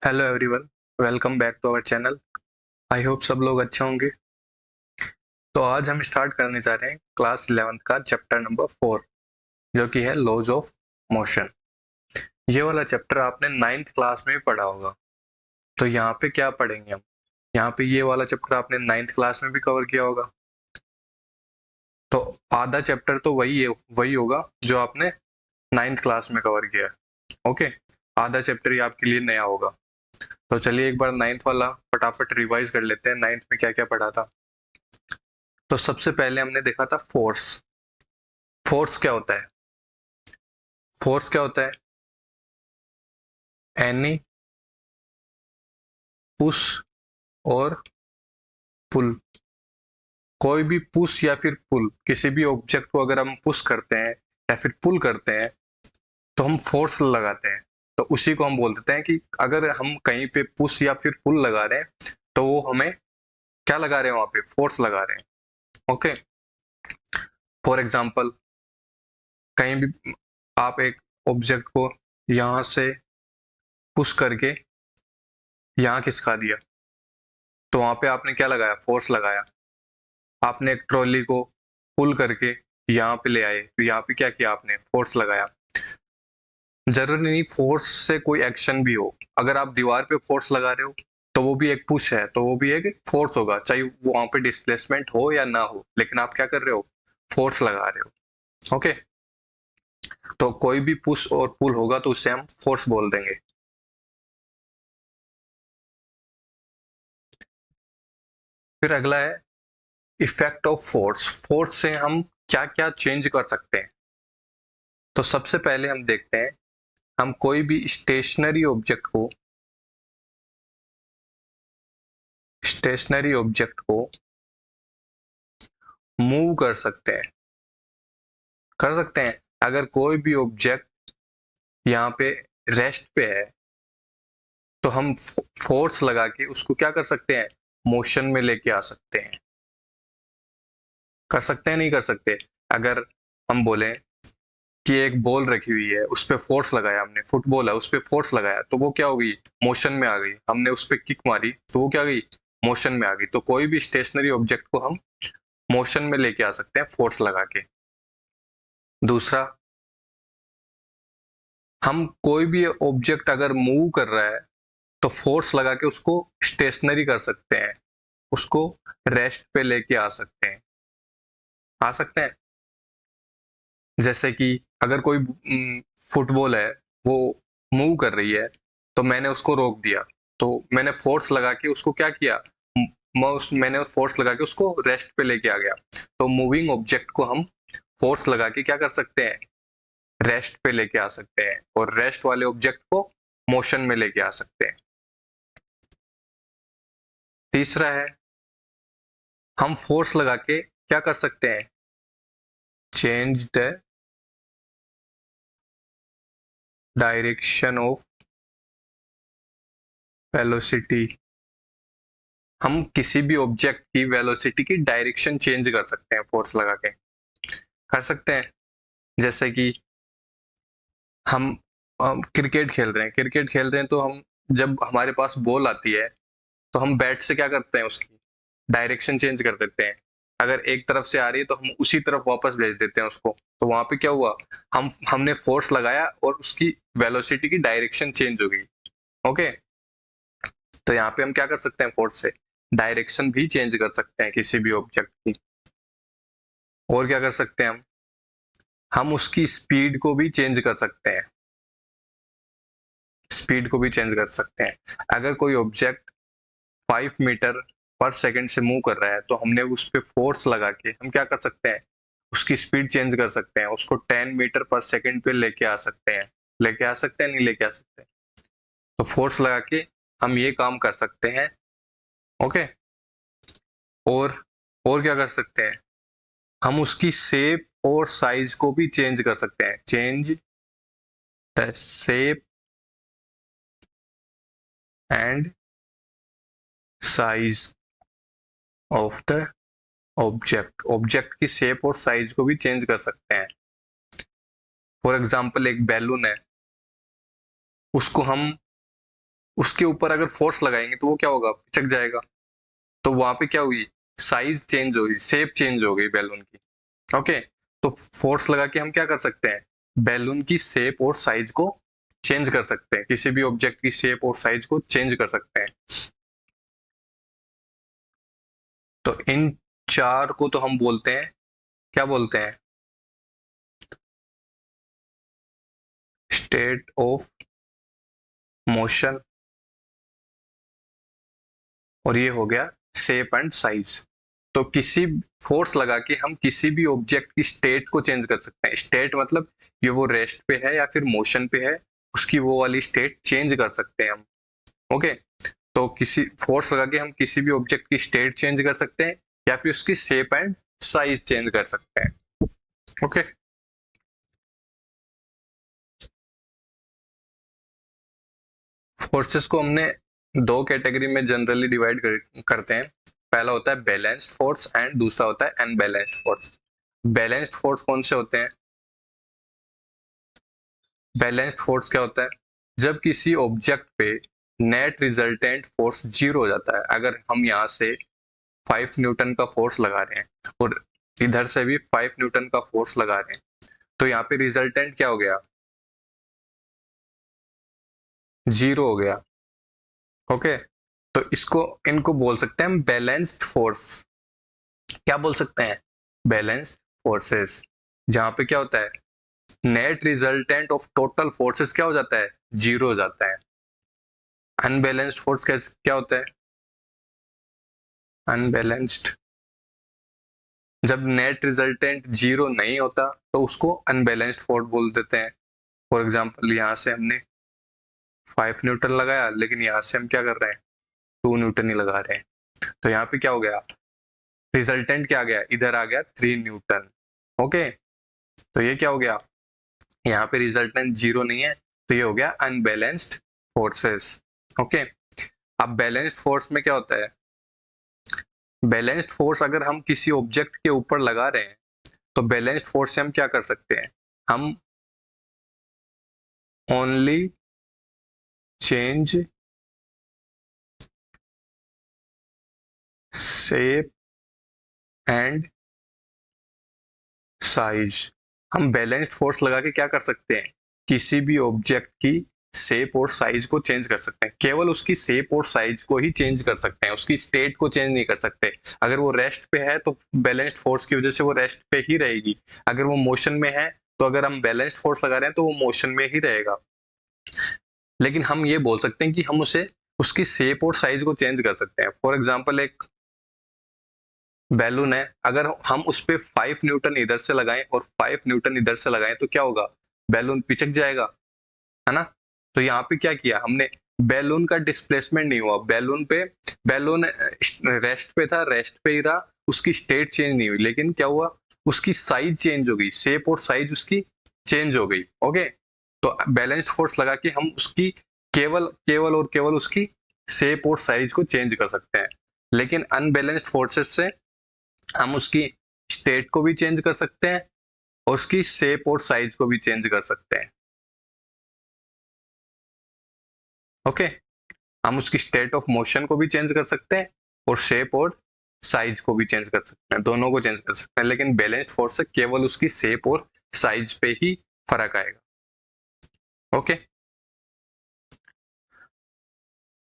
Hello everyone, welcome back to our channel. I hope सब लोग अच्छे होंगे। तो आज हम स्टार्ट करने जा रहे हैं क्लास 11th का चैप्टर नंबर 4, जो कि है लॉज ऑफ मोशन। ये वाला चैप्टर आपने 9th क्लास में भी पढ़ा होगा। तो यहाँ पे क्या पढ़ेंगे हम? यहाँ पे ये वाला चैप्टर आपने 9th क्लास में भी कवर किया होगा। तो आधा चैप्टर तो वही होगा जो आपने 9th क्लास में कवर किया है। ओके, आधा चैप्टर ही आपके लिए नया होगा। तो चलिए एक बार 9th वाला फटाफट रिवाइज कर लेते हैं। 9th में क्या क्या पढ़ा था। तो सबसे पहले हमने देखा था फोर्स। फोर्स क्या होता है? फोर्स क्या होता है? एनी पुश और पुल। कोई भी पुश या फिर पुल, किसी भी ऑब्जेक्ट को अगर हम पुश करते हैं या फिर पुल करते हैं तो हम फोर्स लगाते हैं। तो उसी को हम बोल देते हैं कि अगर हम कहीं पे पुश या फिर पुल लगा रहे हैं तो वो हमें क्या लगा रहे हैं? वहां पे फोर्स लगा रहे हैं। ओके, फॉर एग्जाम्पल कहीं भी आप एक ऑब्जेक्ट को यहाँ से पुश करके यहाँ खिसका दिया, तो वहां पे आपने क्या लगाया? फोर्स लगाया। आपने एक ट्रॉली को पुल करके यहाँ पे ले आए, तो यहाँ पे क्या किया? आपने फोर्स लगाया। जरूरी नहीं फोर्स से कोई एक्शन भी हो। अगर आप दीवार पे फोर्स लगा रहे हो तो वो भी एक पुश है, तो वो भी एक फोर्स होगा, चाहे वो वहां पे डिस्प्लेसमेंट हो या ना हो, लेकिन आप क्या कर रहे हो? फोर्स लगा रहे हो। ओके, तो कोई भी पुश और पुल होगा तो उसे हम फोर्स बोल देंगे। फिर अगला है इफेक्ट ऑफ फोर्स। फोर्स से हम क्या क्या चेंज कर सकते हैं? तो सबसे पहले हम देखते हैं, हम कोई भी स्टेशनरी ऑब्जेक्ट को मूव कर सकते हैं। कर सकते हैं। अगर कोई भी ऑब्जेक्ट यहाँ पे रेस्ट पे है तो हम फोर्स लगा के उसको क्या कर सकते हैं? मोशन में लेके आ सकते हैं। कर सकते हैं, नहीं कर सकते? अगर हम बोले कि एक बॉल रखी हुई है, उस पर फोर्स लगाया हमने, फुटबॉल है उस पर फोर्स लगाया, तो वो क्या हो गई? मोशन में आ गई। हमने उस पर किक मारी तो वो क्या गई? मोशन में आ गई। तो कोई भी स्टेशनरी ऑब्जेक्ट को हम मोशन में लेके आ सकते हैं फोर्स लगा के। दूसरा, हम कोई भी ऑब्जेक्ट अगर मूव कर रहा है तो फोर्स लगा के उसको स्टेशनरी कर सकते हैं, उसको रेस्ट पे लेके आ सकते हैं। आ सकते हैं। जैसे कि अगर कोई फुटबॉल है, वो मूव कर रही है, तो मैंने उसको रोक दिया, तो मैंने फोर्स लगा के उसको क्या किया? मैंने फोर्स लगा के उसको रेस्ट पे लेके आ गया। तो मूविंग ऑब्जेक्ट को हम फोर्स लगा के क्या कर सकते हैं? रेस्ट पे लेके आ सकते हैं, और रेस्ट वाले ऑब्जेक्ट को मोशन में लेके आ सकते हैं। तीसरा है, हम फोर्स लगा के क्या कर सकते हैं? Change the direction of velocity. हम किसी भी ऑब्जेक्ट की वेलोसिटी की डायरेक्शन चेंज कर सकते हैं फोर्स लगा के। कर सकते हैं। जैसे कि हम क्रिकेट खेल रहे हैं तो हम, जब हमारे पास बॉल आती है तो हम बैट से क्या करते हैं? उसकी डायरेक्शन चेंज कर देते हैं। अगर एक तरफ से आ रही है तो हम उसी तरफ वापस भेज देते हैं उसको। तो वहां पे क्या हुआ? हमने फोर्स लगाया और उसकी वेलोसिटी की डायरेक्शन चेंज हो गई। ओके, तो यहाँ पे हम क्या कर सकते हैं? फोर्स से डायरेक्शन भी चेंज कर सकते हैं किसी भी ऑब्जेक्ट की। और क्या कर सकते हैं हम उसकी स्पीड को भी चेंज कर सकते हैं। स्पीड को भी चेंज कर सकते हैं। अगर कोई ऑब्जेक्ट 5 मीटर पर सेकंड से मूव कर रहा है तो हमने उस पर फोर्स लगा के हम क्या कर सकते हैं? उसकी स्पीड चेंज कर सकते हैं, उसको 10 मीटर पर सेकंड पे लेके आ सकते हैं। लेके आ सकते हैं, नहीं लेके आ सकते? तो फोर्स लगा के हम ये काम कर सकते हैं। ओके, और और क्या कर सकते हैं? हम उसकी शेप और साइज को भी चेंज कर सकते हैं। Change the shape and size of the object. Object की शेप और साइज को भी चेंज कर सकते हैं। फॉर एग्जाम्पल एक बैलून है, उसको हम उसके ऊपर अगर फोर्स लगाएंगे तो वो क्या होगा, पिचक जाएगा। तो वहां पे क्या हुई, साइज चेंज हो गई, शेप चेंज हो गई बैलून की। ओके, तो फोर्स लगा के हम क्या कर सकते हैं, बैलून की शेप और साइज को चेंज कर सकते हैं, किसी भी ऑब्जेक्ट की शेप और साइज को चेंज कर सकते हैं। तो इन चार को तो हम बोलते हैं, क्या बोलते हैं, स्टेट ऑफ मोशन, और ये हो गया शेप एंड साइज। तो किसी फोर्स लगा के हम किसी भी ऑब्जेक्ट की स्टेट को चेंज कर सकते हैं। स्टेट मतलब ये वो रेस्ट पे है या फिर मोशन पे है, उसकी वो वाली स्टेट चेंज कर सकते हैं हम। ओके, तो किसी फोर्स लगा के हम किसी भी ऑब्जेक्ट की स्टेट चेंज कर सकते हैं या फिर उसकी शेप एंड साइज चेंज कर सकते हैं। ओके, फोर्सेस को हमने दो कैटेगरी में जनरली डिवाइड करते हैं। पहला होता है बैलेंस्ड फोर्स एंड दूसरा होता है अनबैलेंस्ड फोर्स। बैलेंस्ड फोर्स कौन से होते हैं, बैलेंस्ड फोर्स क्या होता है, जब किसी ऑब्जेक्ट पे नेट रिजल्टेंट फोर्स जीरो हो जाता है। अगर हम यहाँ से 5 न्यूटन का फोर्स लगा रहे हैं और इधर से भी 5 न्यूटन का फोर्स लगा रहे हैं, तो यहाँ पे रिजल्टेंट क्या हो गया, जीरो हो गया। ओके, तो इसको इनको बोल सकते हैं हम बैलेंस्ड फोर्स। क्या बोल सकते हैं, बैलेंस्ड फोर्सेस, जहां पे क्या होता है, net resultant of total forces क्या हो जाता है, जीरो हो जाता है। अनबैलेंस्ड फोर्स क्या होता है, अनबैलेंस्ड, जब नेट रिजल्टेंट जीरो नहीं होता तो उसको अनबैलेंस्ड फोर्स बोल देते हैं। फॉर एग्जांपल यहाँ से हमने 5 न्यूटन लगाया, लेकिन यहाँ से हम क्या कर रहे हैं, 2 न्यूटन ही लगा रहे हैं। तो यहाँ पे क्या हो गया, रिजल्टेंट क्या आ गया, इधर आ गया 3 न्यूटन। ओके, तो ये क्या हो गया, यहाँ पे रिजल्टेंट जीरो नहीं है, तो ये हो गया अनबैलेंस्ड फोर्सेस। ओके, अब बैलेंस्ड फोर्स में क्या होता है, बैलेंस्ड फोर्स अगर हम किसी ऑब्जेक्ट के ऊपर लगा रहे हैं तो बैलेंस्ड फोर्स से हम क्या कर सकते हैं, हम only change shape and size. हम बैलेंस्ड फोर्स लगा के क्या कर सकते हैं, किसी भी ऑब्जेक्ट की शेप और साइज को चेंज कर सकते हैं। केवल उसकी शेप और साइज को ही चेंज कर सकते हैं, उसकी स्टेट को चेंज नहीं कर सकते। अगर वो रेस्ट पे है तो बैलेंस्ड फोर्स की वजह से वो रेस्ट पे ही रहेगी। अगर वो मोशन में है तो अगर हम बैलेंस्ड फोर्स लगा रहे हैं तो वो मोशन में ही रहेगा। लेकिन हम ये बोल सकते हैं कि हम उसे उसकी शेप और साइज को चेंज कर सकते हैं। फॉर एग्जाम्पल एक बैलून है, अगर हम उस पर 5 न्यूटन इधर से लगाएं और 5 न्यूटन इधर से लगाएं तो क्या होगा, बैलून पिचक जाएगा, है ना। तो यहाँ पे क्या किया हमने, बैलून का डिस्प्लेसमेंट नहीं हुआ, बैलून रेस्ट पे था, रेस्ट पे ही रहा, उसकी स्टेट चेंज नहीं हुई, लेकिन क्या हुआ, उसकी साइज चेंज हो गई, शेप और साइज उसकी चेंज हो गई। ओके, तो बैलेंस्ड फोर्स लगा के हम उसकी केवल केवल और केवल उसकी शेप और साइज को चेंज कर सकते हैं। लेकिन अनबैलेंस्ड फोर्सेस से हम उसकी स्टेट को भी चेंज कर सकते हैं और उसकी शेप और साइज को भी चेंज कर सकते हैं। ओके, हम उसकी स्टेट ऑफ मोशन को भी चेंज कर सकते हैं और शेप और साइज को भी चेंज कर सकते हैं, दोनों को चेंज कर सकते हैं। लेकिन बैलेंस्ड फोर्स से केवल उसकी शेप और साइज पे ही फर्क आएगा। ओके,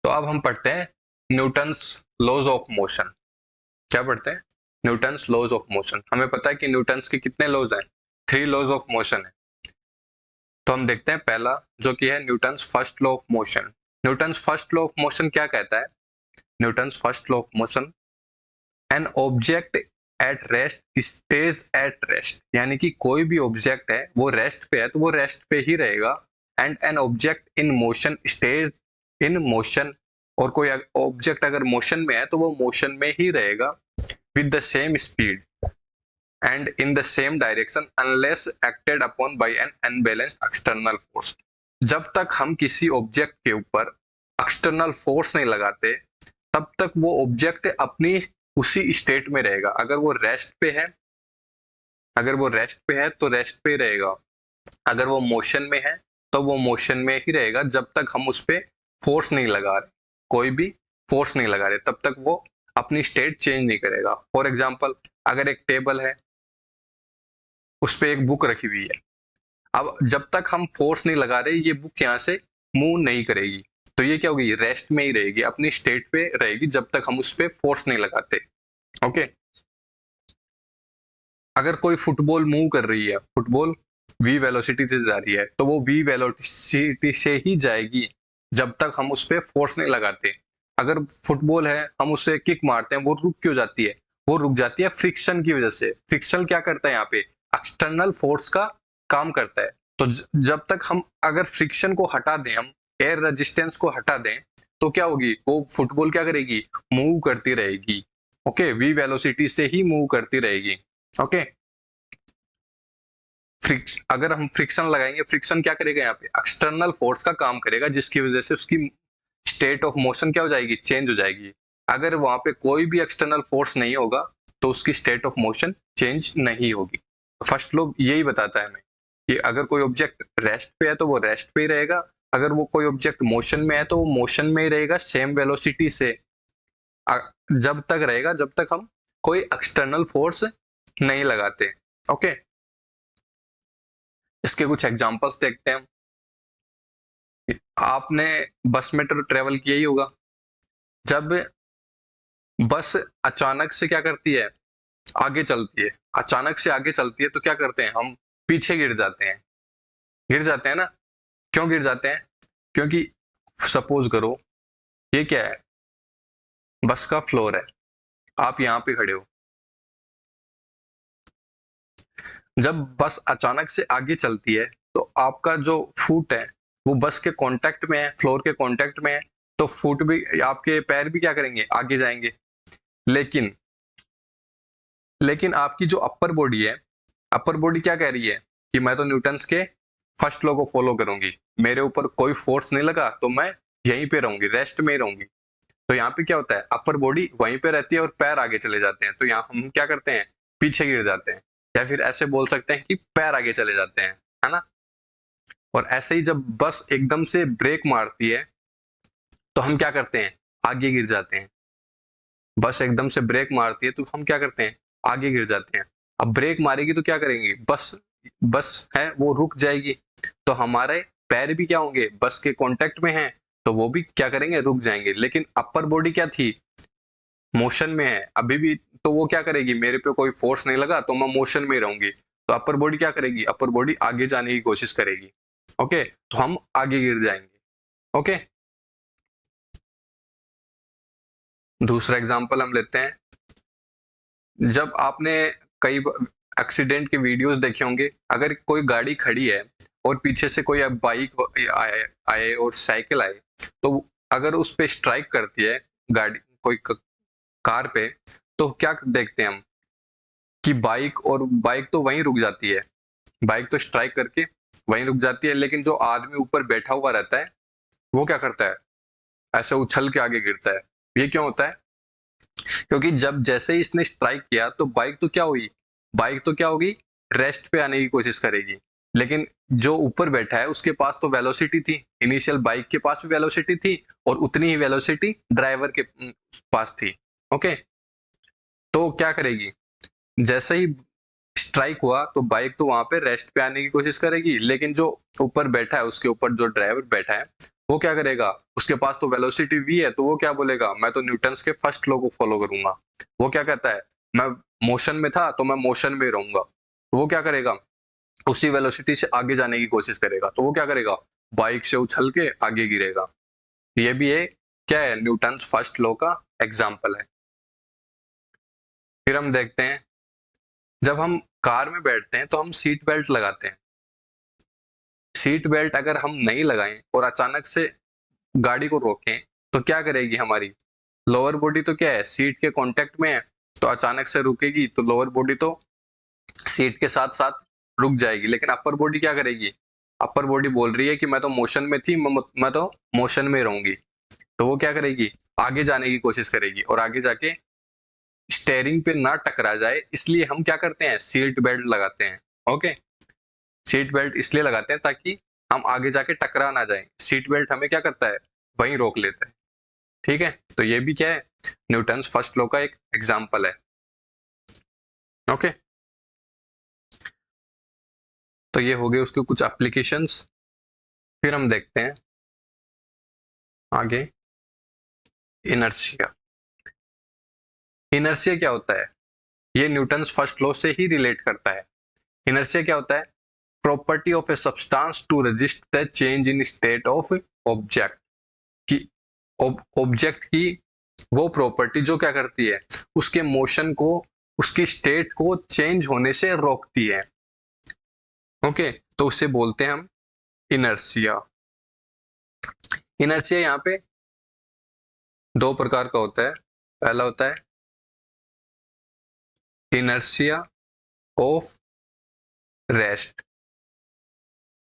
तो अब हम पढ़ते हैं न्यूटन्स लॉज ऑफ मोशन। क्या पढ़ते हैं, न्यूटन्स लॉज ऑफ मोशन। हमें पता है कि न्यूटन्स के कितने लॉज हैं, 3 लॉज ऑफ मोशन है। तो हम देखते हैं पहला जो कि है Newton's first law of motion. Newton's first law of motion क्या कहता है, Newton's first law of motion, an object at rest stage at rest, यानी कि कोई भी ऑब्जेक्ट है वो रेस्ट पे है तो वो रेस्ट पे ही रहेगा। And an object in motion stage in motion, और कोई ऑब्जेक्ट अगर मोशन में है तो वो मोशन में ही रहेगा with the same speed and in the same direction unless acted upon by an unbalanced external force। जब तक हम किसी ऑब्जेक्ट के ऊपर एक्सटर्नल फोर्स नहीं लगाते तब तक वो ऑब्जेक्ट अपनी उसी स्टेट में रहेगा। अगर वो रेस्ट पे है, अगर वो रेस्ट पे है तो रेस्ट पे ही रहेगा, अगर वो मोशन में है तो वो मोशन में ही रहेगा जब तक हम उस पे फोर्स नहीं लगा रहे, कोई भी फोर्स नहीं लगा रहे, तब तक वो अपनी स्टेट चेंज नहीं करेगा। फॉर एग्जाम्पल, अगर एक टेबल है, उस पर एक बुक रखी हुई है, अब जब तक हम फोर्स नहीं लगा रहे ये बुक यहाँ से मूव नहीं करेगी, तो ये क्या होगी, रेस्ट में ही रहेगी, अपनी स्टेट पे रहेगी जब तक हम उस पर फोर्स नहीं लगाते। ओके, अगर कोई फुटबॉल मूव कर रही है, फुटबॉल v वेलोसिटी से जा रही है, तो वो v वेलोसिटी से ही जाएगी जब तक हम उस पर फोर्स नहीं लगाते। अगर फुटबॉल है, हम उससे किक मारते हैं, वो रुक क्यों जाती है, वो रुक जाती है फ्रिक्शन की वजह से। फ्रिक्शन क्या करता है, यहाँ पे एक्सटर्नल फोर्स का काम करता है। तो जब तक हम अगर फ्रिक्शन को हटा दें, हम एयर रेजिस्टेंस को हटा दें, तो क्या होगी, वो फुटबॉल क्या करेगी, मूव करती रहेगी। ओके, v वेलोसिटी से ही मूव करती रहेगी। ओके, अगर हम फ्रिक्शन लगाएंगे, फ्रिक्शन क्या करेगा, यहाँ पे एक्सटर्नल फोर्स का काम करेगा, जिसकी वजह से उसकी स्टेट ऑफ मोशन क्या हो जाएगी, चेंज हो जाएगी। अगर वहां पे कोई भी एक्सटर्नल फोर्स नहीं होगा तो उसकी स्टेट ऑफ मोशन चेंज नहीं होगी। फर्स्ट लॉ यही बताता है हमें कि अगर कोई ऑब्जेक्ट रेस्ट पे है तो वो रेस्ट पे ही रहेगा, अगर वो कोई ऑब्जेक्ट मोशन में है तो वो मोशन में ही रहेगा, सेम वेलोसिटी से जब तक रहेगा जब तक हम कोई एक्सटर्नल फोर्स नहीं लगाते। ओके, इसके कुछ एग्जांपल्स देखते हैं। आपने बस में ट्रेवल किया ही होगा, जब बस अचानक से क्या करती है, आगे चलती है, अचानक से आगे चलती है, तो क्या करते हैं, हम पीछे गिर जाते हैं, गिर जाते हैं ना। क्यों गिर जाते हैं, क्योंकि सपोज करो ये क्या है, बस का फ्लोर है, आप यहाँ पे खड़े हो, जब बस अचानक से आगे चलती है तो आपका जो फुट है वो बस के कांटेक्ट में है, फ्लोर के कांटेक्ट में है, तो फुट भी, आपके पैर भी क्या करेंगे, आगे जाएंगे। लेकिन लेकिन आपकी जो अपर बॉडी है, अपर बॉडी क्या कह रही है कि मैं तो न्यूटन्स के फर्स्ट लॉ को फॉलो करूंगी, मेरे ऊपर कोई फोर्स नहीं लगा तो मैं यहीं पे रहूंगी, रेस्ट में ही रहूंगी। तो यहाँ पे क्या होता है, अपर बॉडी वहीं पे रहती है और पैर आगे चले जाते हैं, तो यहाँ हम क्या करते हैं, पीछे गिर जाते हैं, या फिर ऐसे बोल सकते हैं कि पैर आगे चले जाते हैं, है ना। और ऐसे ही जब बस एकदम से ब्रेक मारती है तो हम क्या करते हैं, आगे गिर जाते हैं। बस एकदम से ब्रेक मारती है तो हम क्या करते हैं, आगे गिर जाते हैं। अब ब्रेक मारेगी तो क्या करेंगे, बस बस है वो रुक जाएगी, तो हमारे पैर भी क्या होंगे, बस के कांटेक्ट में हैं, तो वो भी क्या करेंगे, रुक जाएंगे। लेकिन अपर बॉडी क्या थी, मोशन में है अभी भी, तो वो क्या करेगी, मेरे पे कोई फोर्स नहीं लगा तो मैं मोशन में ही रहूंगी, तो अपर बॉडी क्या करेगी, अपर बॉडी आगे जाने की कोशिश करेगी। ओके, तो हम आगे गिर जाएंगे। ओके, दूसरा एग्जांपल हम लेते हैं। जब आपने कई एक्सीडेंट के वीडियोस देखे होंगे, अगर कोई गाड़ी खड़ी है और पीछे से कोई बाइक आए और साइकिल आए, तो अगर उस पे स्ट्राइक करती है गाड़ी, कोई कार पे, तो क्या देखते हैं हम कि बाइक तो वहीं रुक जाती है, बाइक तो स्ट्राइक करके वहीं रुक जाती है, लेकिन जो आदमी ऊपर बैठा हुआ रहता है वो क्या करता है, ऐसे उछल के आगे गिरता है। ये क्यों होता है, क्योंकि जब जैसे ही इसने स्ट्राइक किया तो बाइक तो क्या होगी, रेस्ट पे आने की कोशिश करेगी, लेकिन जो ऊपर बैठा है उसके पास तो वेलोसिटी थी, इनिशियल बाइक के पास भी वेलोसिटी थी और उतनी ही वेलोसिटी ड्राइवर के पास थी। ओके, तो क्या करेगी, जैसे ही स्ट्राइक हुआ तो बाइक तो वहां पे रेस्ट पे आने की कोशिश करेगी, लेकिन जो ऊपर बैठा है, उसके ऊपर जो ड्राइवर बैठा है, वो क्या करेगा, उसके पास तो वेलोसिटी v है, तो वो क्या बोलेगा, मैं तो न्यूटन्स के फर्स्ट लॉ को फॉलो करूंगा। वो क्या कहता है, मैं मोशन में था तो मैं मोशन में रहूंगा, तो वो क्या करेगा, उसी वेलोसिटी से आगे जाने की कोशिश करेगा, तो वो क्या करेगा, बाइक से उछल के आगे गिरेगा। ये भी एक क्या है, न्यूटन्स फर्स्ट लॉ का एग्जाम्पल है। फिर हम देखते हैं, जब हम कार में बैठते हैं तो हम सीट बेल्ट लगाते हैं। सीट बेल्ट अगर हम नहीं लगाएं और अचानक से गाड़ी को रोकें तो क्या करेगी, हमारी लोअर बॉडी तो क्या है, सीट के कांटेक्ट में है, तो अचानक से रुकेगी तो लोअर बॉडी तो सीट के साथ साथ रुक जाएगी, लेकिन अपर बॉडी क्या करेगी, अपर बॉडी बोल रही है कि मैं तो मोशन में थी, मैं तो मोशन में रहूंगी, तो वो क्या करेगी, आगे जाने की कोशिश करेगी, और आगे जाके स्टेयरिंग पे ना टकरा जाए इसलिए हम क्या करते हैं, सीट बेल्ट लगाते हैं। ओके, सीट बेल्ट इसलिए लगाते हैं ताकि हम आगे जाके टकरा ना जाए। सीट बेल्ट हमें क्या करता है, वहीं रोक लेता है। ठीक है, तो ये भी क्या है, न्यूटन्स फर्स्ट लॉ का एक एग्जाम्पल है। ओके, तो ये हो गए उसके कुछ एप्लीकेशंस। फिर हम देखते हैं आगे इनर्शिया। इनर्शिया क्या होता है, ये न्यूटन्स फर्स्ट लॉ से ही रिलेट करता है। इनर्शिया क्या होता है, property of a substance to resist the change in state of object. की ऑब्जेक्ट की वो प्रॉपर्टी जो क्या करती है, उसके मोशन को, उसकी स्टेट को चेंज होने से रोकती है। ओके, तो उसे बोलते हैं हम इनर्शिया। इनर्शिया यहाँ पे दो प्रकार का होता है। पहला होता है inertia of rest.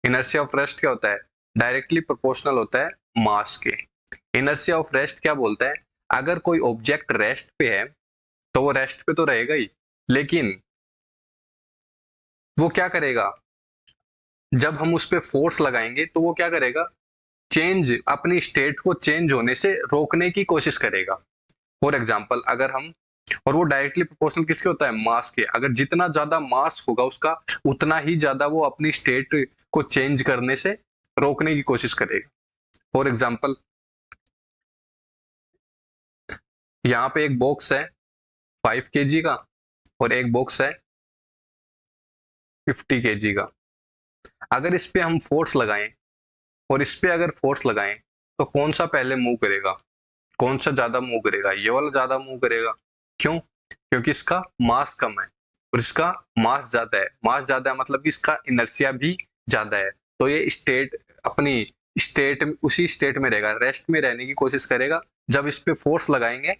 Inertia of rest क्या होता है, डायरेक्टली प्रोपोर्शनल होता है मास के। इनर्शिया ऑफ रेस्ट क्या बोलता है, अगर कोई ऑब्जेक्ट रेस्ट पे है तो वो रेस्ट पे तो रहेगा ही, लेकिन वो क्या करेगा, जब हम उस पर फोर्स लगाएंगे तो वो क्या करेगा, चेंज, अपनी स्टेट को चेंज होने से रोकने की कोशिश करेगा। फॉर एग्जाम्पल अगर हम, और वो डायरेक्टली प्रोपोर्शनल किसके होता है, मास के। अगर जितना ज्यादा मास होगा उसका, उतना ही ज्यादा वो अपनी स्टेट को चेंज करने से रोकने की कोशिश करेगा। फॉर एग्जाम्पल यहाँ पे एक बॉक्स है 5 kg का और एक बॉक्स है 50 kg का। अगर इस पे हम फोर्स लगाएं और इस पे अगर फोर्स लगाएं तो कौन सा पहले मूव करेगा, कौन सा ज्यादा मूव करेगा, ये वाला ज्यादा मूव करेगा। क्यों, क्योंकि इसका मास कम है और इसका मास ज्यादा है। मास ज्यादा है मतलब कि इसका इनर्शिया भी ज्यादा है, तो ये स्टेट, अपनी स्टेट, उसी स्टेट में रहेगा, रेस्ट में रहने की कोशिश करेगा। जब इस पे फोर्स लगाएंगे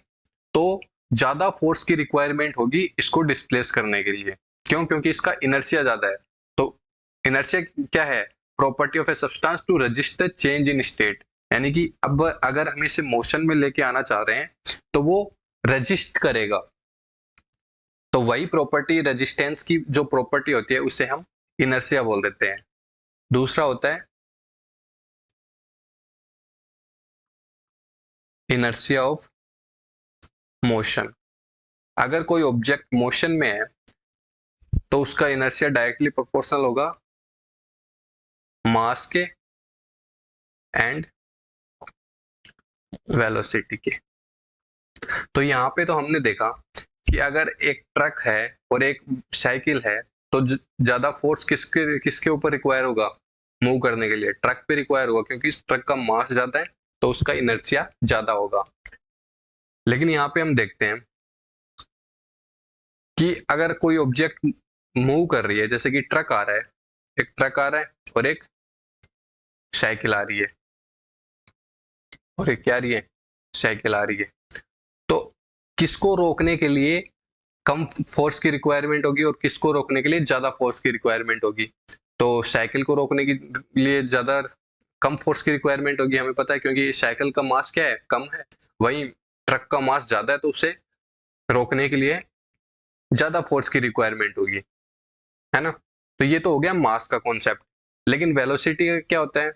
तो ज्यादा फोर्स की रिक्वायरमेंट होगी इसको डिस्प्लेस करने के लिए। क्यों, क्योंकि इसका इनर्शिया ज्यादा है। तो इनर्शिया क्या है, property of a substance to resist the change in state. यानी कि अब अगर हम इसे मोशन में लेके आना चाह रहे हैं तो वो रजिस्ट करेगा। तो वही प्रॉपर्टी, रेजिस्टेंस की जो प्रॉपर्टी होती है उसे हम इनर्शिया बोल देते हैं। दूसरा होता है इनर्शिया ऑफ मोशन। अगर कोई ऑब्जेक्ट मोशन में है तो उसका इनर्शिया डायरेक्टली प्रोपोर्शनल होगा मास के एंड वेलोसिटी के। तो यहाँ पे तो हमने देखा कि अगर एक ट्रक है और एक साइकिल है तो ज्यादा फोर्स किसके किसके ऊपर रिक्वायर होगा, मूव करने के लिए ट्रक पे रिक्वायर होगा, क्योंकि इस ट्रक का मास ज्यादा है तो उसका इनर्शिया ज्यादा होगा। लेकिन यहाँ पे हम देखते हैं कि अगर कोई ऑब्जेक्ट मूव कर रही है, जैसे कि ट्रक आ रहा है, एक ट्रक आ रहा है और एक साइकिल आ रही है, और एक क्या आ रही है, साइकिल आ रही है। तो किसको रोकने के लिए कम फोर्स की रिक्वायरमेंट होगी और किसको रोकने के लिए ज्यादा फोर्स की रिक्वायरमेंट होगी। तो साइकिल को रोकने के लिए ज्यादा कम फोर्स की रिक्वायरमेंट होगी, हमें पता है, क्योंकि साइकिल का मास क्या है, कम है। वहीं ट्रक का मास ज्यादा है तो उसे रोकने के लिए ज्यादा फोर्स की रिक्वायरमेंट होगी, है ना। तो ये तो हो गया मास का कॉन्सेप्ट। लेकिन वेलोसिटी का क्या होता है,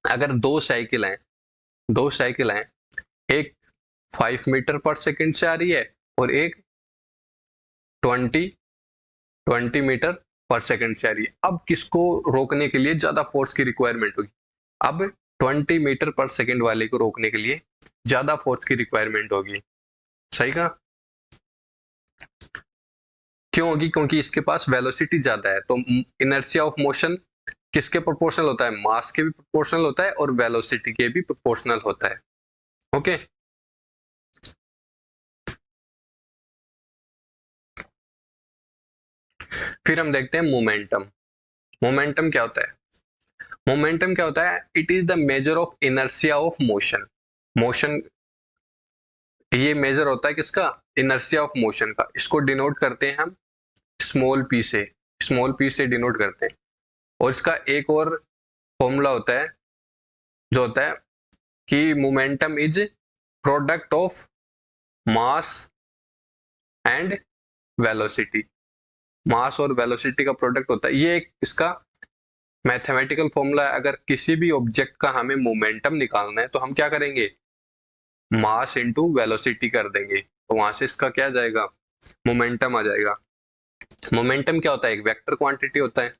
अगर दो साइकिल हैं, एक 5 मीटर पर सेकंड से आ रही है और एक 20 मीटर पर सेकंड से आ रही है, अब किसको रोकने के लिए ज्यादा फोर्स की रिक्वायरमेंट होगी। अब 20 मीटर पर सेकंड वाले को रोकने के लिए ज्यादा फोर्स की रिक्वायरमेंट होगी। सही कहा, क्यों होगी, क्योंकि इसके पास वेलोसिटी ज्यादा है। तो इनर्शिया ऑफ मोशन किसके प्रोपोर्शनल होता है, मास के भी प्रोपोर्शनल होता है और वेलोसिटी के भी प्रोपोर्शनल होता है। ओके, फिर हम देखते हैं मोमेंटम। मोमेंटम क्या होता है, मोमेंटम क्या होता है, it is the measure of inertia of motion. Motion, ये मेजर होता है किसका, इनर्शिया ऑफ मोशन का। इसको डिनोट करते हैं हम स्मॉल पी से, स्मॉल पी से डिनोट करते हैं। और इसका एक और फॉर्मूला होता है जो होता है कि momentum is product of mass and velocity. Mass और वेलोसिटी का प्रोडक्ट होता है, ये एक इसका मैथमेटिकल फॉर्मूला है, अगर किसी भी ऑब्जेक्ट का हमें मोमेंटम निकालना है तो हम क्या करेंगे, मास इनटू वेलोसिटी कर देंगे, तो वहां से इसका क्या जाएगा, मोमेंटम आ जाएगा। मोमेंटम क्या होता है, एक वेक्टर क्वांटिटी होता है,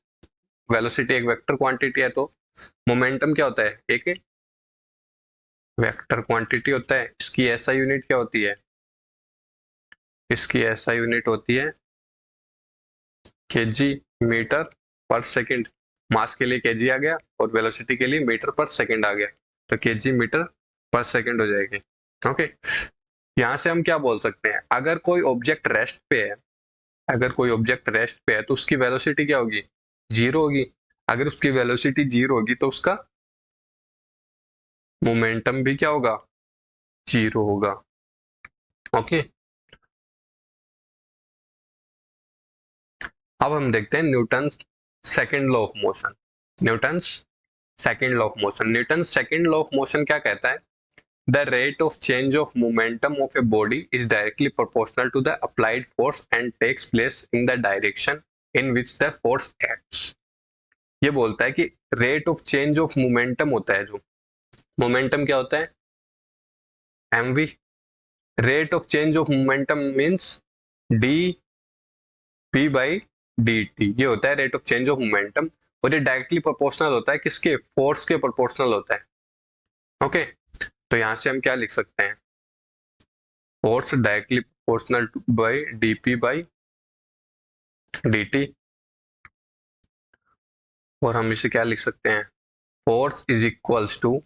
वेलोसिटी एक वेक्टर क्वांटिटी है, तो मोमेंटम क्या होता है, एक वेक्टर क्वांटिटी होता है। इसकी एसआई यूनिट क्या होती है, इसकी एसआई यूनिट होती है केजी मीटर पर सेकंड। मास के लिए केजी आ गया और वेलोसिटी के लिए मीटर पर सेकंड आ गया, तो केजी मीटर पर सेकंड हो जाएगी। ओके, यहां से हम क्या बोल सकते हैं, अगर कोई ऑब्जेक्ट रेस्ट पे है, अगर कोई ऑब्जेक्ट रेस्ट पे है तो उसकी वेलोसिटी क्या होगी, जीरो होगी। अगर उसकी वेलोसिटी जीरो होगी तो उसका मोमेंटम भी क्या होगा, जीरो होगा। ओके, अब हम देखते हैं Newton second law of motion. Newton second law of motion, Newton second law of motion क्या कहता है, the rate of change of momentum of a body is directly proportional to the applied force and takes place in the direction in which the force acts. ये बोलता है कि rate of change of momentum होता है, जो momentum क्या होता है, mv, rate of change of momentum means D P by D T, ये होता है rate of change of momentum, और ये डायरेक्टली प्रोपोर्शनल होता है किसके, फोर्स के प्रोपोर्शनल होता है। ओके, तो यहां से हम क्या लिख सकते हैं, force directly proportional by D P by D T, और हम इसे क्या लिख सकते हैं, फोर्स इज इक्वल्स टू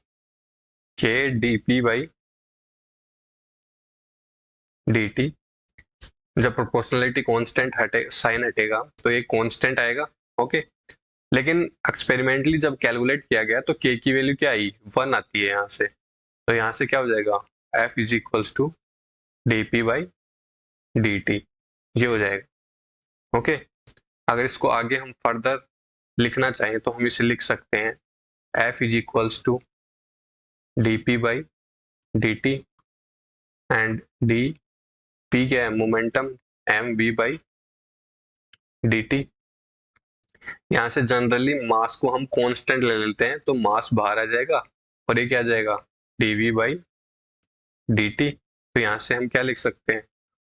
के D P by D T. जब प्रोपोर्शनलिटी कांस्टेंट हटे, साइन हटेगा तो ये कांस्टेंट आएगा। ओके, लेकिन एक्सपेरिमेंटली जब कैलकुलेट किया गया तो के की वैल्यू क्या आई, 1 आती है यहाँ से, तो यहाँ से क्या हो जाएगा, F is equals to D P by D T, ये हो जाएगा। ओके, अगर इसको आगे हम फर्दर लिखना चाहें तो हम इसे लिख सकते हैं, F is equals to D P by D T, and D P क्या है, momentum, M V by D T. यहाँ से जनरली मास को हम कांस्टेंट ले लेते हैं, तो मास बाहर आ जाएगा और ये क्या आ जाएगा, dv बाई dt। तो यहाँ से हम क्या लिख सकते हैं,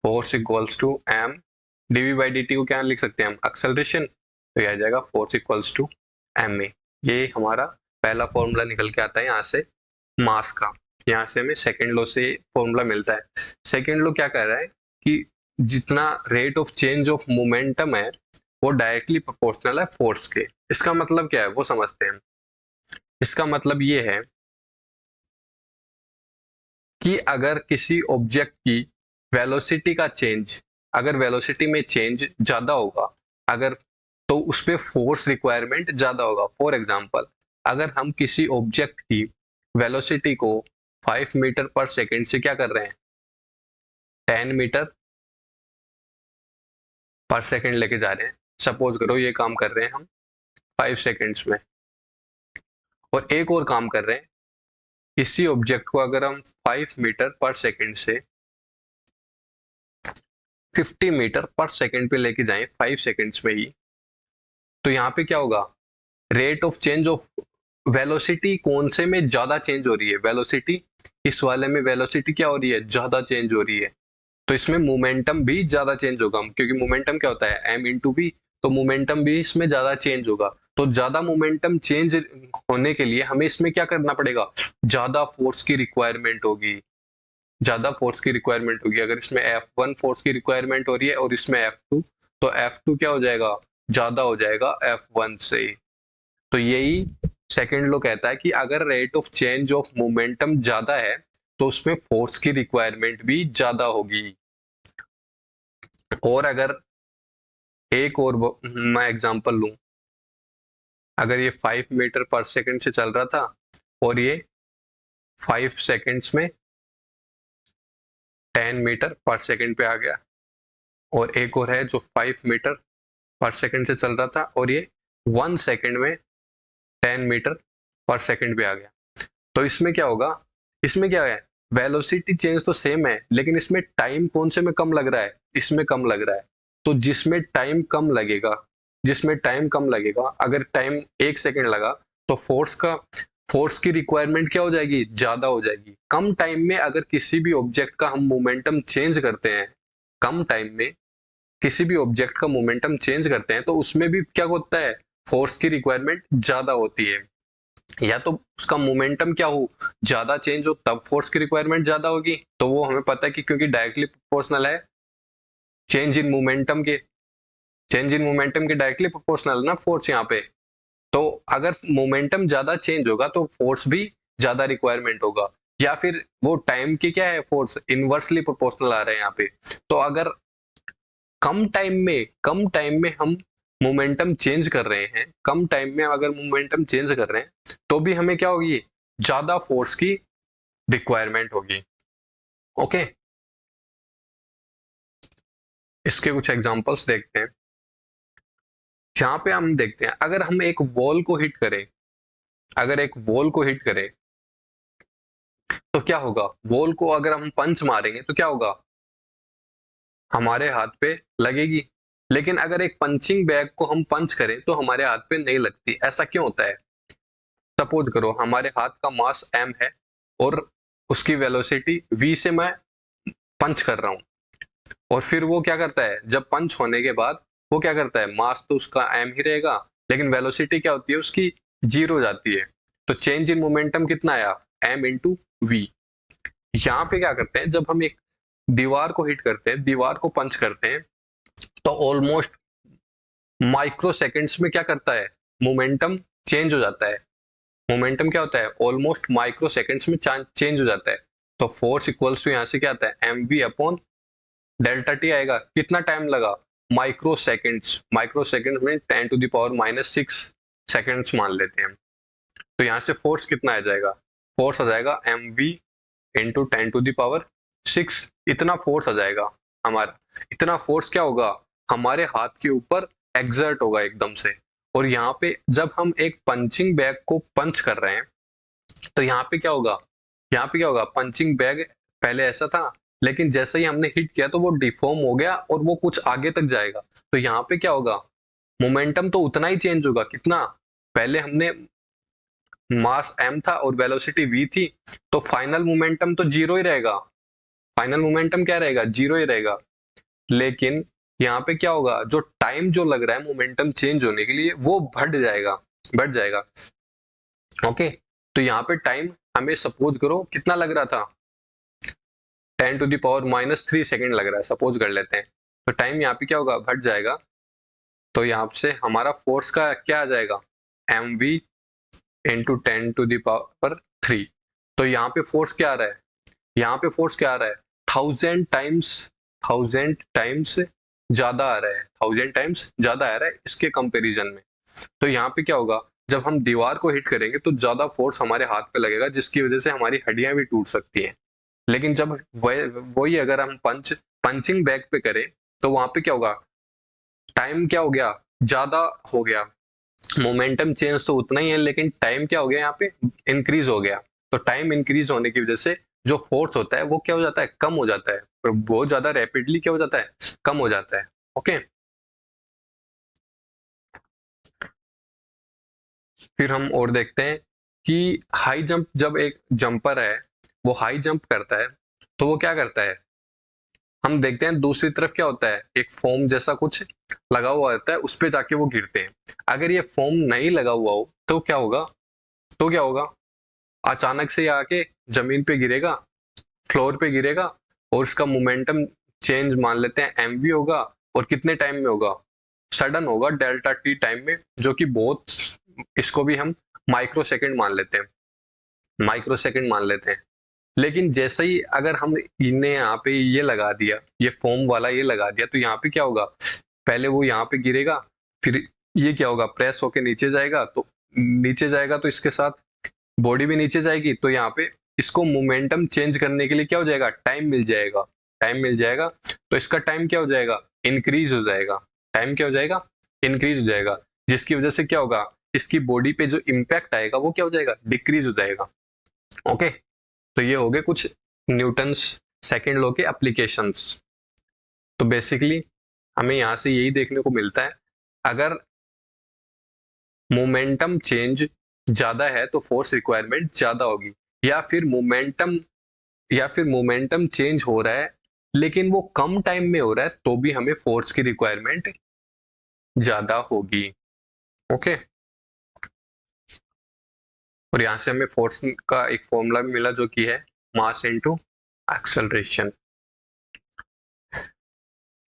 force equals to m, dv by dt को क्या लिख सकते हैं हम, एक्सेलरेशन, तो ये आ जाएगा फोर्स इक्वल्स टू ma। ये हमारा पहला फॉर्मूला निकल के आता है यहाँ से मास का। यहाँ से हमें सेकेंड लॉ से फॉर्मूला मिलता है। सेकेंड लॉ क्या कह रहा है कि जितना rate of change of momentum है वो डायरेक्टली प्रोपोर्शनल है फोर्स के। इसका मतलब क्या है वो समझते हैं। इसका मतलब ये है कि अगर किसी ऑब्जेक्ट की वेलोसिटी का चेंज, अगर वेलोसिटी में चेंज ज्यादा होगा, अगर, तो उस पर फोर्स रिक्वायरमेंट ज्यादा होगा। फॉर एग्जांपल, अगर हम किसी ऑब्जेक्ट की वेलोसिटी को 5 मीटर पर सेकेंड से क्या कर रहे हैं, 10 मीटर पर सेकेंड लेके जा रहे हैं, सपोज करो ये काम कर रहे हैं हम 5 सेकेंड्स में, और एक और काम कर रहे हैं, इसी ऑब्जेक्ट को अगर हम 5 मीटर पर सेकेंड से 50 मीटर पर सेकेंड पे लेके जाएं 5 सेकेंड्स में ही, तो यहाँ पे क्या होगा, rate of change of velocity कौन से में ज्यादा चेंज हो रही है, वेलोसिटी, इस वाले में वेलोसिटी क्या हो रही है, ज्यादा चेंज हो रही है, तो इसमें मोमेंटम भी ज्यादा चेंज होगा, क्योंकि मोमेंटम क्या होता है, m इंटू वी, तो मोमेंटम भी इसमें ज्यादा चेंज होगा। तो ज्यादा मोमेंटम चेंज होने के लिए हमें इसमें क्या करना पड़ेगा, ज्यादा फोर्स की रिक्वायरमेंट होगी, ज्यादा फोर्स की रिक्वायरमेंट होगी। अगर इसमें F1 फोर्स की रिक्वायरमेंट हो रही है और इसमें F2, तो F2 क्या हो जाएगा, ज्यादा हो जाएगा F1 से। तो यही सेकंड लॉ कहता है कि अगर rate of change of momentum ज्यादा है तो उसमें फोर्स की रिक्वायरमेंट भी ज्यादा होगी। और अगर एक और मैं एग्जांपल लूं, अगर ये 5 मीटर पर सेकंड से चल रहा था और ये 5 सेकंड्स में 10 मीटर पर सेकंड पे आ गया, और एक और है जो 5 मीटर पर सेकंड से चल रहा था और ये 1 सेकंड में 10 मीटर पर सेकंड पे आ गया, तो इसमें क्या होगा, इसमें क्या है, वेलोसिटी चेंज तो सेम है लेकिन इसमें टाइम कौन से में कम लग रहा है, इसमें कम लग रहा है। तो जिसमें टाइम कम लगेगा, जिसमें टाइम कम लगेगा, अगर टाइम 1 सेकेंड लगा तो फोर्स की रिक्वायरमेंट क्या हो जाएगी, ज्यादा हो जाएगी। कम टाइम में अगर किसी भी ऑब्जेक्ट का हम मोमेंटम चेंज करते हैं, कम टाइम में किसी भी ऑब्जेक्ट का मोमेंटम चेंज करते हैं, तो उसमें भी क्या होता है, फोर्स की रिक्वायरमेंट ज्यादा होती है। या तो उसका मोमेंटम क्या हो, ज्यादा चेंज हो, तब फोर्स की रिक्वायरमेंट ज्यादा होगी। तो वो हमें पता है कि क्योंकि डायरेक्टली प्रोपोर्शनल है चेंज इन मोमेंटम के, डायरेक्टली प्रोपोर्शनल है ना फोर्स यहाँ पे। तो अगर मोमेंटम ज्यादा चेंज होगा तो फोर्स भी ज्यादा रिक्वायरमेंट होगा। या फिर वो टाइम की क्या है, फोर्स इनवर्सली प्रोपोर्शनल आ रहे हैं यहाँ पे। तो अगर कम टाइम में हम मोमेंटम चेंज कर रहे हैं, कम टाइम में अगर मोमेंटम चेंज कर रहे हैं, तो भी हमें क्या होगी, ज्यादा फोर्स की रिक्वायरमेंट होगी। ओके, इसके कुछ एग्जांपल्स देखते हैं। यहाँ पे हम देखते हैं, अगर हम एक वॉल को हिट करें, अगर एक वॉल को हिट करें तो क्या होगा, वॉल को अगर हम पंच मारेंगे तो क्या होगा, हमारे हाथ पे लगेगी। लेकिन अगर एक पंचिंग बैग को हम पंच करें तो हमारे हाथ पे नहीं लगती। ऐसा क्यों होता है? सपोज करो हमारे हाथ का मास m है और उसकी वेलोसिटी v से मैं पंच कर रहा हूं, और फिर वो क्या करता है, जब पंच होने के बाद वो क्या करता है, मास तो उसका m ही रहेगा, लेकिन वेलोसिटी क्या होती है उसकी, जीरो हो जाती है। तो चेंज इन मोमेंटम कितना आया, m इंटू वी। यहाँ पे क्या करते हैं, जब हम एक दीवार को हिट करते हैं, दीवार को पंच करते हैं, तो ऑलमोस्ट माइक्रो सेकेंड्स में क्या करता है, मोमेंटम चेंज हो जाता है। मोमेंटम क्या होता है, ऑलमोस्ट माइक्रो सेकेंड्स में चेंज हो जाता है। तो फोर्स इक्वल्स टू यहाँ से क्या आता है, M V upon delta T आएगा। कितना टाइम लगा, माइक्रो सेकेंड्स, माइक्रो सेकेंड में 10⁻⁻6 सेकेंड्स मान लेते हैं हम। तो यहाँ से फोर्स कितना आ जाएगा, फोर्स आ जाएगा एम वी इंटू 10⁻6। इतना फोर्स आ जाएगा हमारा। इतना फोर्स क्या होगा, हमारे हाथ के ऊपर एक्सर्ट होगा एकदम से। और यहाँ पे जब हम एक पंचिंग बैग को पंच कर रहे हैं, तो यहाँ पे क्या होगा, यहाँ पे क्या होगा, पंचिंग बैग पहले ऐसा था, लेकिन जैसे ही हमने हिट किया तो वो डिफॉर्म हो गया और वो कुछ आगे तक जाएगा। तो यहाँ पे क्या होगा, मोमेंटम तो उतना ही चेंज होगा, कितना, पहले हमने मास m था और वेलोसिटी v थी, तो फाइनल मोमेंटम तो जीरो ही रहेगा, फाइनल मोमेंटम क्या रहेगा, जीरो ही रहेगा। लेकिन यहाँ पे क्या होगा, जो टाइम जो लग रहा है मोमेंटम चेंज होने के लिए वो बढ़ जाएगा। ओके, तो यहाँ पे टाइम हमें सपोज करो कितना लग रहा था, 10⁻³ सेकेंड लग रहा है, सपोज कर लेते हैं। तो टाइम यहाँ पे क्या होगा, बढ़ जाएगा। तो यहाँ से हमारा फोर्स का क्या आ जाएगा, एम वी इंटू 10⁻3। तो यहाँ पे फोर्स क्या आ रहा है, यहाँ पे फोर्स क्या आ रहा है, 1000 टाइम्स ज्यादा आ रहा है, 1000 टाइम्स ज्यादा आ रहा है इसके कंपैरिजन में। तो यहाँ पे क्या होगा, जब हम दीवार को हिट करेंगे तो ज्यादा फोर्स हमारे हाथ पे लगेगा, जिसकी वजह से हमारी हड्डियां भी टूट सकती हैं। लेकिन जब वही अगर हम पंचिंग बैग पे करें, तो वहां पे क्या होगा, टाइम क्या हो गया, ज्यादा हो गया। मोमेंटम चेंज तो उतना ही है, लेकिन टाइम क्या हो गया, यहाँ पे इंक्रीज हो गया। तो टाइम इंक्रीज होने की वजह से जो फोर्स होता है वो क्या हो जाता है, कम हो जाता है। बहुत ज्यादा रैपिडली क्या हो जाता है, कम हो जाता है। ओके, फिर हम और देखते हैं कि हाई जंप, जब एक जंपर है वो हाई जंप करता है, तो वो क्या करता है, हम देखते हैं दूसरी तरफ क्या होता है, एक फोम जैसा कुछ लगा हुआ रहता है, उस पे जाके वो गिरते हैं। अगर ये फोम नहीं लगा हुआ हो तो क्या होगा, तो क्या होगा, अचानक से आके जमीन पे गिरेगा, फ्लोर पे गिरेगा, और इसका मोमेंटम चेंज मान लेते हैं एम वी होगा। और कितने टाइम में होगा, सडन होगा, डेल्टा टी टाइम में, जो कि बहुत, इसको भी हम माइक्रो सेकेंड मान लेते हैं, माइक्रो सेकेंड मान लेते हैं। लेकिन जैसे ही अगर हम इन्हें यहाँ पे ये लगा दिया, ये फोम वाला ये लगा दिया, तो यहाँ पे क्या होगा, पहले वो यहाँ पे गिरेगा, फिर ये क्या होगा, प्रेस होके नीचे जाएगा। तो नीचे जाएगा तो इसके साथ बॉडी भी नीचे जाएगी। तो यहाँ पे इसको मोमेंटम चेंज करने के लिए क्या हो जाएगा, टाइम मिल जाएगा, टाइम मिल जाएगा। तो इसका टाइम क्या हो जाएगा, इंक्रीज हो जाएगा, टाइम क्या हो जाएगा, इंक्रीज हो जाएगा। जिसकी वजह से क्या होगा, इसकी बॉडी पे जो इम्पैक्ट आएगा वो क्या हो जाएगा, डिक्रीज हो जाएगा। ओके, तो ये हो गए कुछ न्यूटन्स सेकेंड लॉ के एप्लीकेशंस। तो बेसिकली हमें यहाँ से यही देखने को मिलता है, अगर मोमेंटम चेंज ज्यादा है तो फोर्स रिक्वायरमेंट ज्यादा होगी, या फिर मोमेंटम चेंज हो रहा है लेकिन वो कम टाइम में हो रहा है तो भी हमें फोर्स की रिक्वायरमेंट ज्यादा होगी। ओके, और यहां से हमें फोर्स का एक फॉर्मूला भी मिला जो कि है मास इनटू एक्सेलरेशन।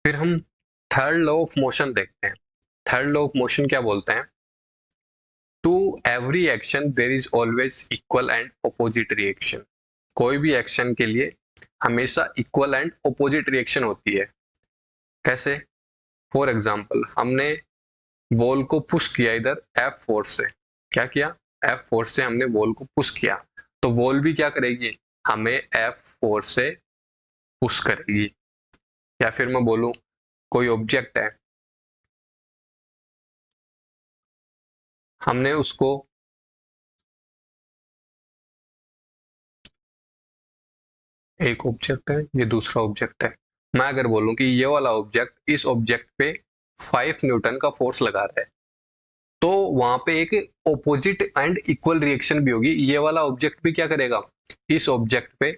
फिर हम थर्ड लॉ ऑफ मोशन देखते हैं। थर्ड लॉ ऑफ मोशन क्या बोलते हैं? To every action there is always equal and opposite reaction. कोई भी एक्शन के लिए हमेशा इक्वल एंड अपोजिट रिएक्शन होती है। कैसे? फॉर एग्जाम्पल, हमने वॉल को पुश किया इधर एफ फोर्स से। क्या किया? एफ फोर्स से हमने वॉल को पुश किया, तो वॉल भी क्या करेगी? हमें एफ फोर्स से पुश करेगी। या फिर मैं बोलूं, कोई ऑब्जेक्ट है, हमने उसको एक ऑब्जेक्ट है, ये दूसरा ऑब्जेक्ट है। मैं अगर बोलूं कि ये वाला ऑब्जेक्ट इस ऑब्जेक्ट पे 5 न्यूटन का फोर्स लगा रहा है, तो वहां पे एक ऑपोजिट एंड इक्वल रिएक्शन भी होगी। ये वाला ऑब्जेक्ट भी क्या करेगा? इस ऑब्जेक्ट पे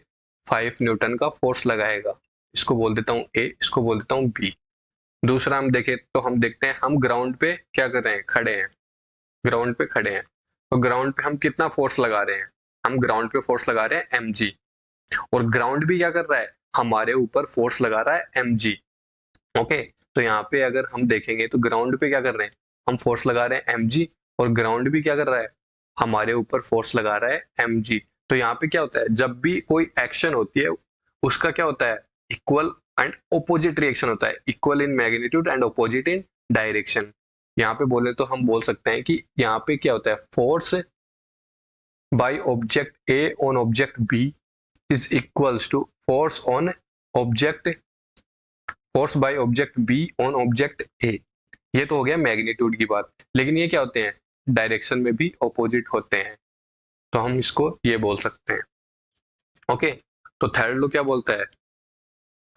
5 न्यूटन का फोर्स लगाएगा। इसको बोल देता हूं ए, इसको बोल देता हूं बी। दूसरा हम देखें तो हम देखते हैं, हम ग्राउंड पे क्या कर रहे हैं? खड़े हैं। ग्राउंड पे खड़े हैं, तो ग्राउंड पे हम कितना फोर्स लगा रहे हैं? हम ग्राउंड पे फोर्स लगा रहे हैं mg, और ग्राउंड भी क्या कर रहा है? हमारे ऊपर फोर्स लगा रहा है mg। ओके, तो यहाँ पे अगर हम देखेंगे तो ग्राउंड पे क्या कर रहे हैं? हम फोर्स लगा रहे हैं mg, और ग्राउंड भी क्या कर रहा है? हमारे ऊपर फोर्स लगा रहा है mg। तो यहाँ पे क्या होता है? जब भी कोई एक्शन होती है उसका क्या होता है? इक्वल एंड ओपोजिट रिएक्शन होता है। Equal in magnitude and opposite in direction. यहाँ पे बोले तो हम बोल सकते हैं कि यहाँ पे क्या होता है? Force by object A on object B is equals to force by object B on object A. ये तो हो गया मैग्नीट्यूड की बात, लेकिन ये क्या होते हैं? डायरेक्शन में भी ऑपोजिट होते हैं, तो हम इसको ये बोल सकते हैं। ओके, तो थर्ड लो क्या बोलता है?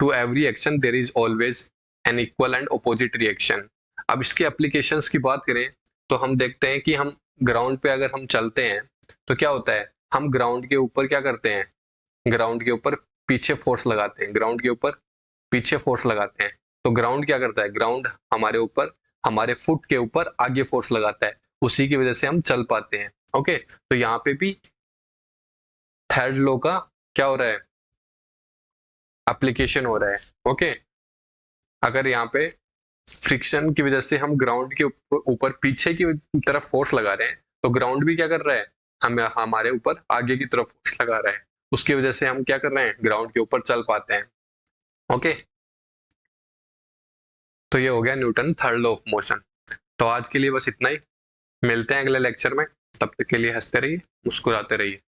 To every action there is always an equal and opposite reaction. अब इसके एप्लीकेशंस की बात करें तो हम देखते हैं कि हम ग्राउंड पे अगर हम चलते हैं तो क्या होता है? हम ग्राउंड के ऊपर क्या करते हैं? ग्राउंड के ऊपर पीछे फोर्स लगाते हैं। ग्राउंड के ऊपर पीछे फोर्स लगाते हैं, तो ग्राउंड क्या करता है? ग्राउंड हमारे ऊपर, हमारे फुट के ऊपर आगे फोर्स लगाता है, उसी की वजह से हम चल पाते हैं। ओके, तो यहाँ पे भी थर्ड लॉ का क्या हो रहा है? एप्लीकेशन हो रहा है। ओके, अगर यहाँ पे फ्रिक्शन की वजह से हम ग्राउंड के ऊपर पीछे की तरफ फोर्स लगा रहे हैं, तो ग्राउंड भी क्या कर रहा है? हमें हमारे ऊपर आगे की तरफ फोर्स लगा रहा है, उसकी वजह से हम क्या कर रहे हैं? ग्राउंड के ऊपर चल पाते हैं। ओके, तो ये हो गया Newton third law of motion. तो आज के लिए बस इतना ही। मिलते हैं अगले लेक्चर में, तब तक के लिए हंसते रहिए, मुस्कुराते रहिए।